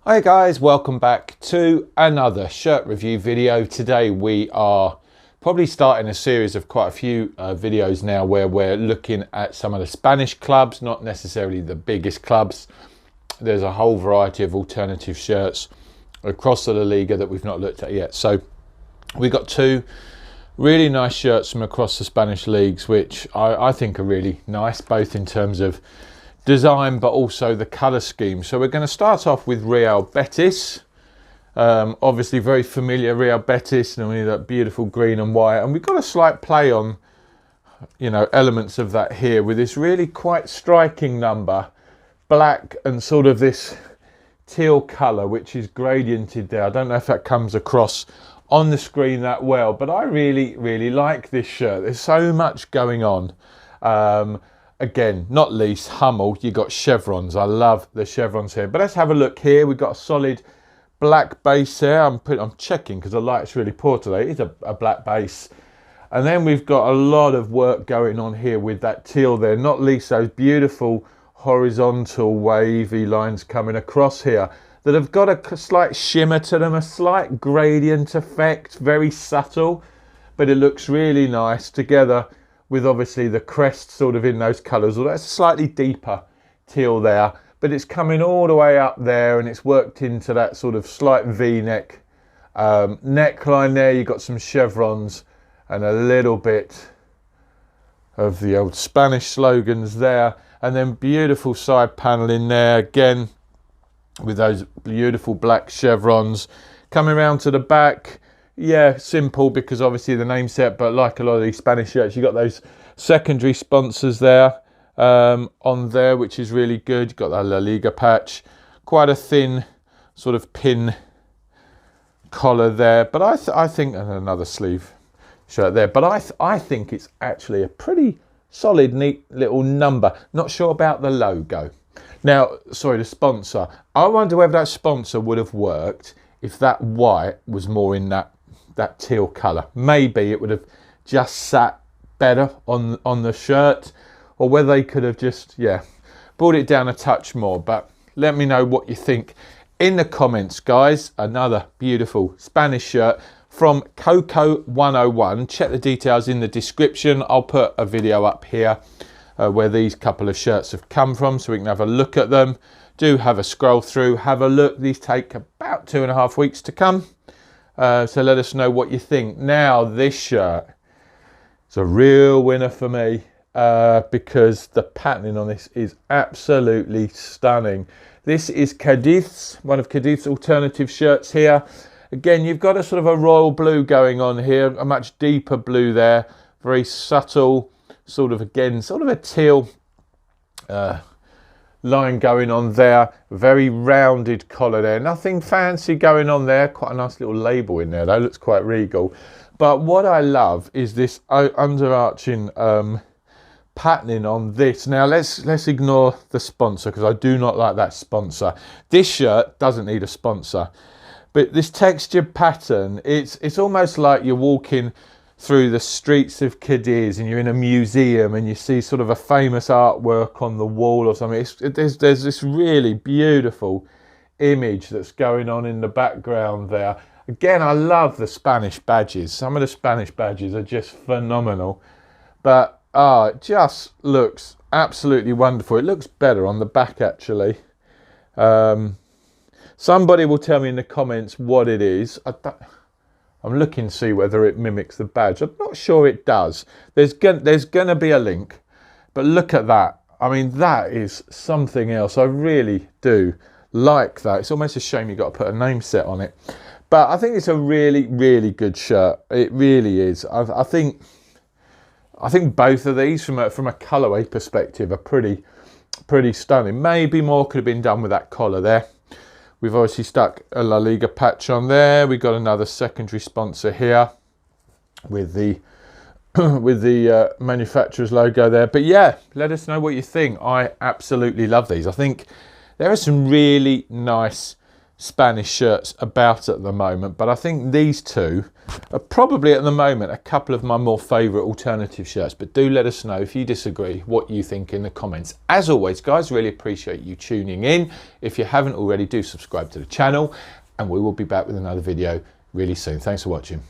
Hi guys, welcome back to another shirt review video. Today we are probably starting a series of quite a few videos now where we're looking at some of the Spanish clubs, not necessarily the biggest clubs. There's a whole variety of alternative shirts across the La Liga that we've not looked at yet. So we've got two really nice shirts from across the Spanish leagues, which I think are really nice, both in terms of design but also the colour scheme. So we're going to start off with Real Betis. Obviously very familiar Real Betis, and we need that beautiful green and white, and we've got a slight play on, you know, elements of that here with this really quite striking number, black and sort of this teal colour which is gradiented there. I don't know if that comes across on the screen that well, but I really like this shirt. There's so much going on. Again, not least Hummel, you got chevrons. I love the chevrons here. But let's have a look here. We've got a solid black base here. I'm checking because the light's really poor today. It's a black base. And then we've got a lot of work going on here with that teal there. Not least those beautiful horizontal wavy lines coming across here that have got a slight shimmer to them, a slight gradient effect, very subtle, but it looks really nice together with obviously the crest sort of in those colours. Well, that's a slightly deeper teal there, but it's coming all the way up there and it's worked into that sort of slight V-neck neckline there. You've got some chevrons and a little bit of the old Spanish slogans there, and then beautiful side panel in there again with those beautiful black chevrons coming around to the back. Yeah, simple because obviously the name set, but like a lot of these Spanish shirts, you got those secondary sponsors there on there, which is really good. You've got that La Liga patch, quite a thin sort of pin collar there, but I think, and another sleeve shirt there, but I think it's actually a pretty solid, neat little number. Not sure about the logo. Now, sorry, the sponsor. I wonder whether that sponsor would have worked if that white was more in that teal colour. Maybe it would have just sat better on the shirt, or whether they could have just, yeah, brought it down a touch more. But let me know what you think in the comments, guys. Another beautiful Spanish shirt from Coco 101. Check the details in the description. I'll put a video up here where these couple of shirts have come from, so we can have a look at them. Do have a scroll through, have a look. These take about 2.5 weeks to come. So let us know what you think. Now, this shirt is a real winner for me because the patterning on this is absolutely stunning. This is Cádiz, one of Cádiz's alternative shirts here. Again, you've got a sort of a royal blue going on here, a much deeper blue there, very subtle, sort of, again, sort of a teal line going on there, very rounded collar there, nothing fancy going on there. Quite a nice little label in there though, looks quite regal. But what I love is this underarching patterning on this. Now let's ignore the sponsor because I do not like that sponsor. This shirt doesn't need a sponsor, but this textured pattern, it's almost like you're walking through the streets of Cádiz and you're in a museum and you see sort of a famous artwork on the wall or something. There's this really beautiful image that's going on in the background there. Again, I love the Spanish badges. Some of the Spanish badges are just phenomenal, but it just looks absolutely wonderful. It looks better on the back actually. Somebody will tell me in the comments what it is. I'm looking to see whether it mimics the badge. I'm not sure it does. There's going to be a link, but look at that. I mean, that is something else. I really do like that. It's almost a shame you've got to put a name set on it, but I think it's a really good shirt. It really is. I think both of these from a colourway perspective are pretty stunning. Maybe more could have been done with that collar there. We've obviously stuck a La Liga patch on there. We've got another secondary sponsor here with the manufacturer's logo there. But yeah, let us know what you think. I absolutely love these. I think there are some really nice Spanish shirts about at the moment, but I think these two are probably at the moment a couple of my more favourite alternative shirts. But do let us know if you disagree, what you think in the comments. As always, guys, really appreciate you tuning in. If you haven't already, do subscribe to the channel, and we will be back with another video really soon. Thanks for watching.